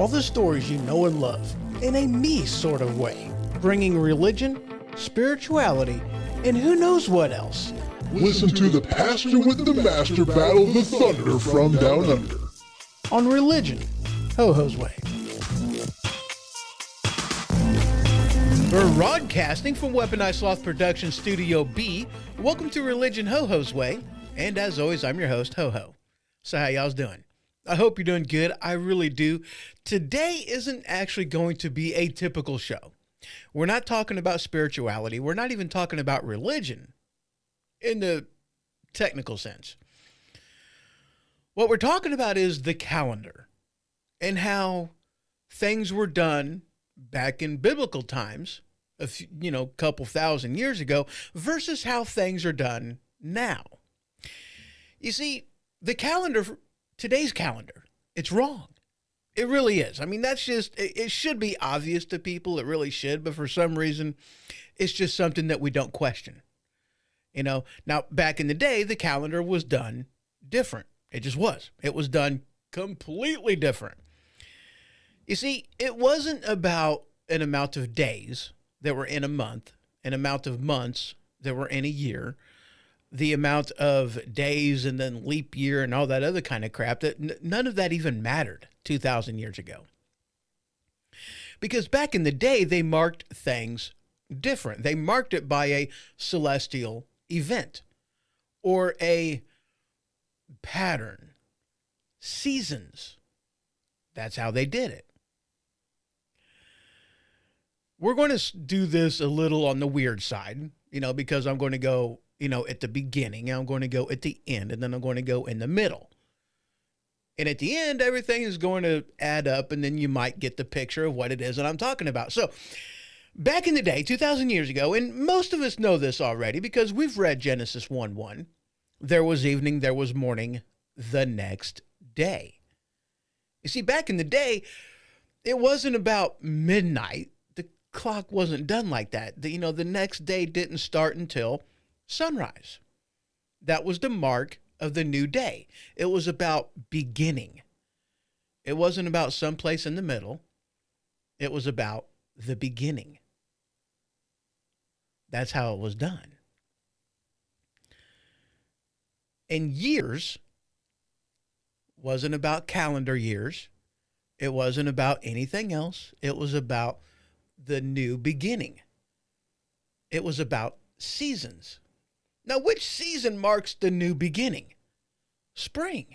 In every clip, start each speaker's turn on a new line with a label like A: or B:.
A: all the stories you know and love in a me sort of way, bringing religion, spirituality, and who knows what else.
B: Listen to the Pastor with the Master battle the thunder from down under.
A: On Religion, Ho-Ho's Way. We're broadcasting from Weaponized Sloth Production Studio B. Welcome to Religion, Ho-Ho's Way. And as always, I'm your host, Ho-Ho. So how y'all's doing? I hope you're doing good. I really do. Today isn't actually going to be a typical show. We're not talking about spirituality. We're not even talking about religion in the technical sense. What we're talking about is the calendar and how things were done back in biblical times, a couple thousand years ago, versus how things are done now. You see, the calendar, today's calendar, it's wrong. It really is. I mean, it should be obvious to people. It really should. But for some reason, it's just something that we don't question. Now back in the day, the calendar was done different. It just was. It was done completely different. You see, it wasn't about an amount of days that were in a month, an amount of months that were in a year, the amount of days and then leap year and all that other kind of crap, that none of that even mattered 2,000 years ago. Because back in the day, they marked things different. They marked it by a celestial event or a pattern, seasons. That's how they did it. We're going to do this a little on the weird side, because I'm going to go at the beginning, I'm going to go at the end, and then I'm going to go in the middle. And at the end, everything is going to add up, and then you might get the picture of what it is that I'm talking about. So back in the day, 2,000 years ago, and most of us know this already because we've read Genesis 1:1, there was evening, there was morning, the next day. You see, back in the day, it wasn't about midnight. The clock wasn't done like that. The next day didn't start until sunrise. That was the mark of the new day. It was about beginning. It wasn't about someplace in the middle. It was about the beginning. That's how it was done. And years wasn't about calendar years. It wasn't about anything else. It was about the new beginning. It was about seasons. Now, which season marks the new beginning? Spring.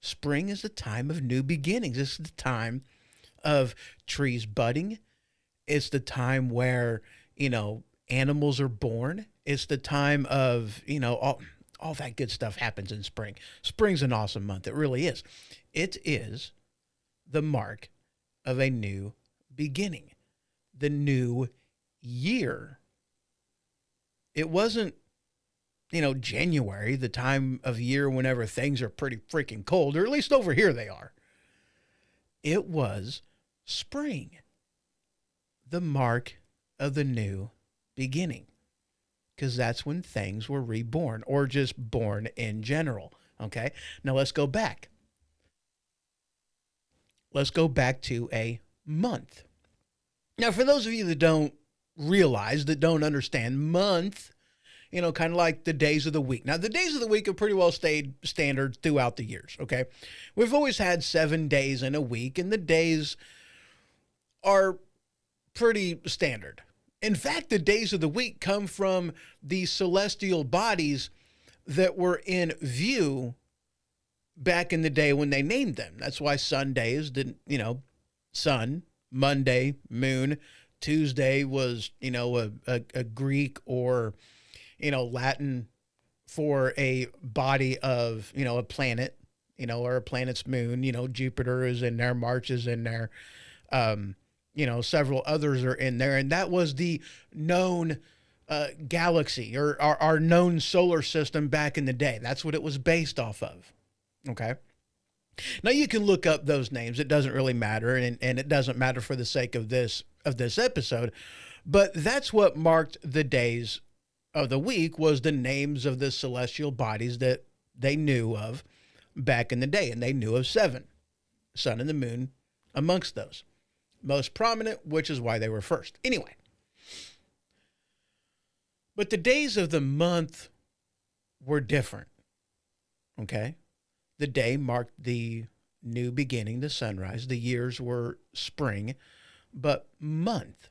A: Spring is the time of new beginnings. It's the time of trees budding. It's the time where, animals are born. It's the time of, all that good stuff happens in spring. Spring's an awesome month. It really is. It is the mark of a new beginning, the new year. It wasn't, January, the time of year whenever things are pretty freaking cold, or at least over here they are. It was spring, the mark of the new beginning, because that's when things were reborn or just born in general. Okay, now let's go back. Let's go back to a month. Now, for those of you that don't realize, that don't understand, month, kind of like the days of the week. Now, the days of the week have pretty well stayed standard throughout the years, okay? We've always had 7 days in a week, and the days are pretty standard. In fact, the days of the week come from the celestial bodies that were in view back in the day when they named them. That's why Sundays didn't, sun, Monday, moon, Tuesday was, a Greek or Latin for a body of, a planet, or a planet's moon. Jupiter is in there, Mars is in there. Several others are in there. And that was the known galaxy or our known solar system back in the day. That's what it was based off of. Okay. Now you can look up those names. It doesn't really matter. And it doesn't matter for the sake of this episode, but that's what marked the days of the week, was the names of the celestial bodies that they knew of back in the day. And they knew of 7, sun and the moon, amongst those. Most prominent, which is why they were first. Anyway. But the days of the month were different. Okay? The day marked the new beginning, the sunrise. The years were spring. But month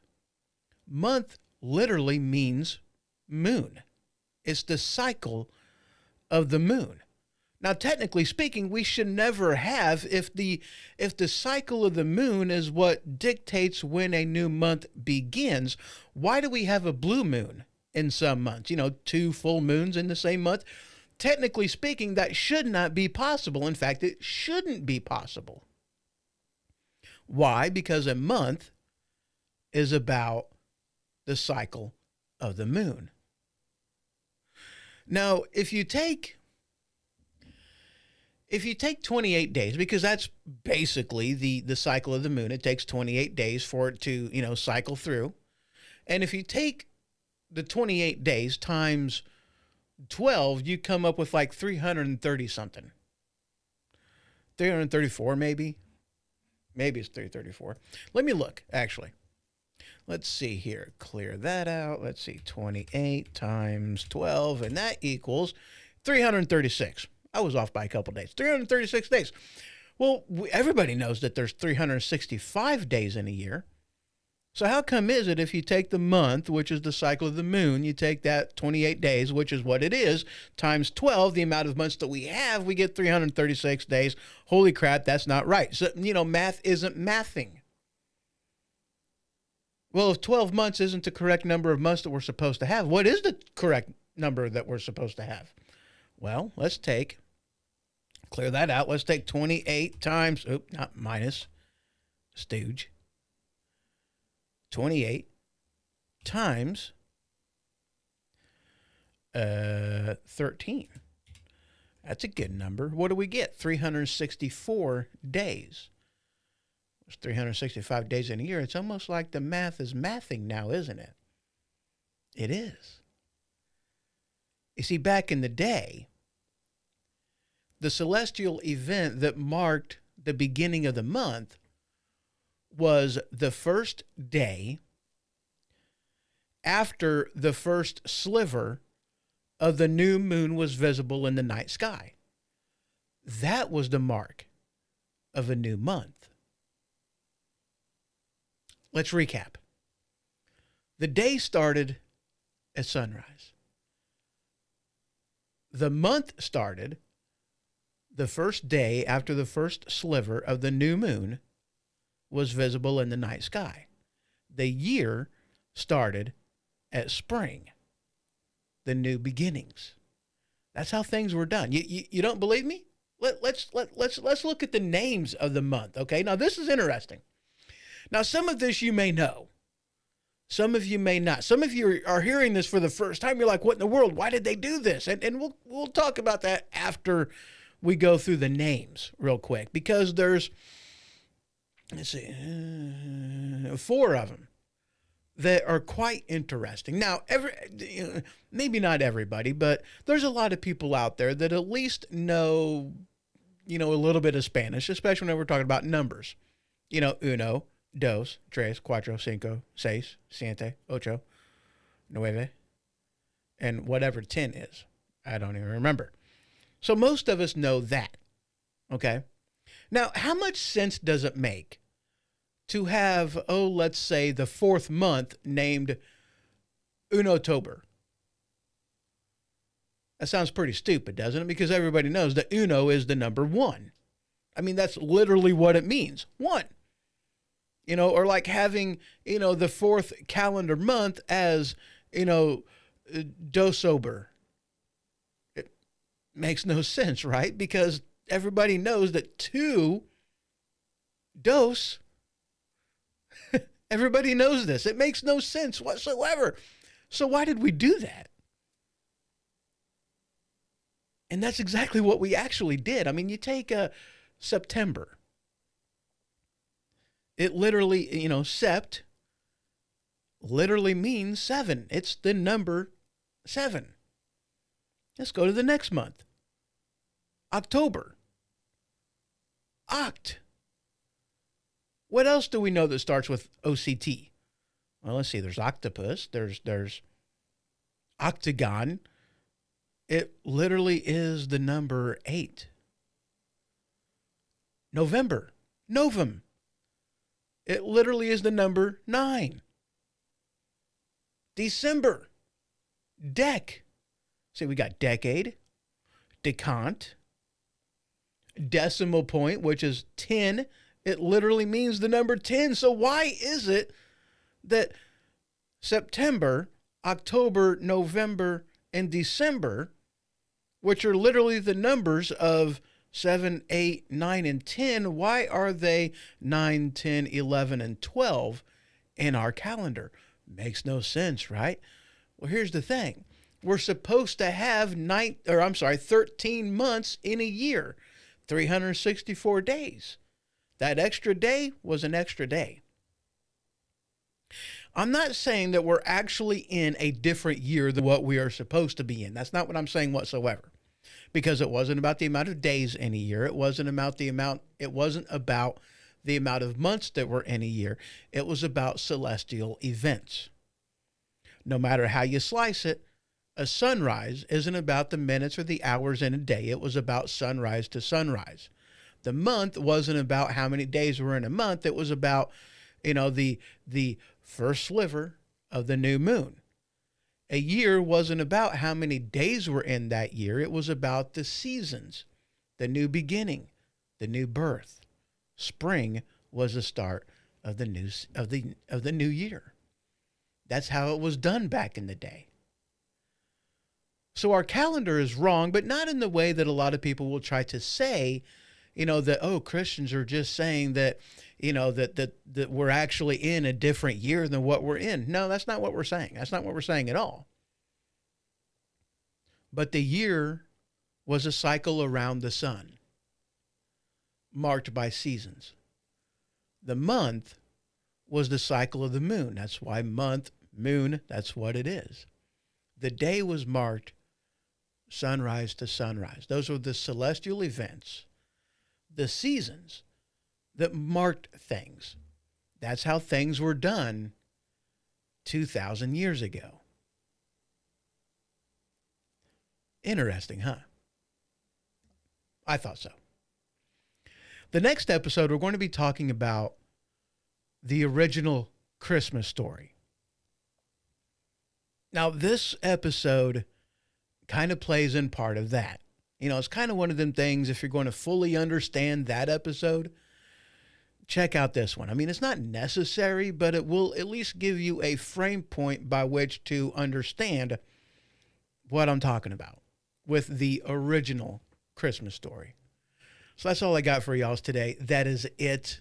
A: literally means moon. It's the cycle of the moon. Now, technically speaking, we should never have, if the cycle of the moon is what dictates when a new month begins, why do we have a blue moon in some months? 2 full moons in the same month. Technically speaking, that should not be possible. In fact, it shouldn't be possible. Why? Because a month is about the cycle of the moon. Now, if you take 28 days, because that's basically the cycle of the moon, it takes 28 days for it to, cycle through. And if you take the 28 days times 12, you come up with like 330 something. 334 maybe. Maybe it's 334. Let me look, actually. Let's see here. Clear that out. Let's see. 28 times 12, and that equals 336. I was off by a couple days. 336 days. Well, everybody knows that there's 365 days in a year. So how come is it if you take the month, which is the cycle of the moon, you take that 28 days, which is what it is, times 12, the amount of months that we have, we get 336 days. Holy crap, that's not right. So, math isn't mathing. Well, if 12 months isn't the correct number of months that we're supposed to have, what is the correct number that we're supposed to have? Well, let's clear that out. Let's take 28 times, not minus, stooge. 28 times 13. That's a good number. What do we get? 364 days. There's 365 days in a year. It's almost like the math is mathing now, isn't it? It is. You see, back in the day, the celestial event that marked the beginning of the month was the first day after the first sliver of the new moon was visible in the night sky. That was the mark of a new month. Let's recap. The day started at sunrise. The month started the first day after the first sliver of the new moon was visible in the night sky. The year started at spring, the new beginnings. That's how things were done. You don't believe me? Let's look at the names of the month. Okay, now this is interesting. Now, some of this you may know. Some of you may not. Some of you are hearing this for the first time. You're like, what in the world? Why did they do this? And we'll talk about that after we go through the names real quick, because there's, let's see, 4 of them that are quite interesting. Now, maybe not everybody, but there's a lot of people out there that at least know, a little bit of Spanish, especially when we're talking about numbers. Uno, dos, tres, cuatro, cinco, seis, siete, ocho, nueve, and whatever 10 is. I don't even remember. So most of us know that, okay? Now, how much sense does it make to have, let's say the 4th month named Unotober? That sounds pretty stupid, doesn't it? Because everybody knows that uno is the number 1. I mean, that's literally what it means, 1. Or like having, the 4th calendar month as, Dosober. It makes no sense, right? Because everybody knows that 2, dos, everybody knows this. It makes no sense whatsoever. So why did we do that? And that's exactly what we actually did. I mean, you take September. It literally, sept literally means 7. It's the number 7. Let's go to the next month. October. Oct. What else do we know that starts with OCT? Well, let's see. There's octopus. There's octagon. It literally is the number 8. November. Novum. It literally is the number 9. December. Dec. See, we got decade, decant, decimal point, which is 10. It literally means the number 10. So why is it that September, October, November, and December, which are literally the numbers of 7, 8, 9, and 10, why are they 9, 10, 11, and 12 in our calendar? Makes no sense, right? Well, here's the thing. We're supposed to have 13 months in a year, 364 days. That extra day was an extra day. I'm not saying that we're actually in a different year than what we are supposed to be in. That's not what I'm saying whatsoever. Because it wasn't about the amount of days in a year. It wasn't about the amount of months that were in a year. It was about celestial events. No matter how you slice it, a sunrise isn't about the minutes or the hours in a day. It was about sunrise to sunrise. The month wasn't about how many days were in a month. It was about, the first sliver of the new moon. A year wasn't about how many days were in that year. It was about the seasons, the new beginning, the new birth. Spring was the start of the new year. That's how it was done back in the day. So our calendar is wrong, but not in the way that a lot of people will try to say, that, Christians are just saying that, that we're actually in a different year than what we're in. No, that's not what we're saying. That's not what we're saying at all. But the year was a cycle around the sun, marked by seasons. The month was the cycle of the moon. That's why month, moon, that's what it is. The day was marked sunrise to sunrise. Those were the celestial events, the seasons that marked things. That's how things were done 2,000 years ago. Interesting, huh? I thought so. The next episode, we're going to be talking about the original Christmas story. Now, this episode kind of plays in part of that. It's kind of one of them things, if you're going to fully understand that episode, check out this one. I mean, it's not necessary, but it will at least give you a frame point by which to understand what I'm talking about with the original Christmas story. So that's all I got for y'all today. That is it.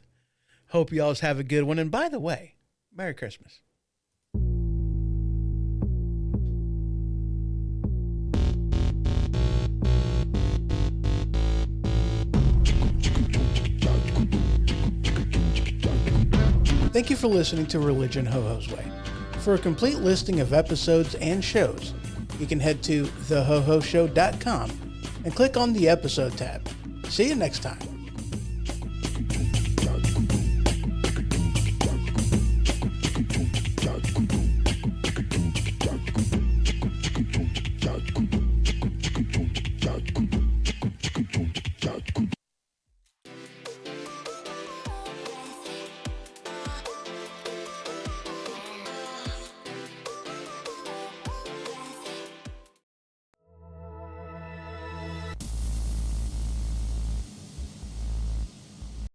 A: Hope y'all have a good one. And by the way, Merry Christmas. Thank you for listening to Religion Ho-Ho's Way. For a complete listing of episodes and shows, you can head to thehohoshow.com and click on the episode tab. See you next time.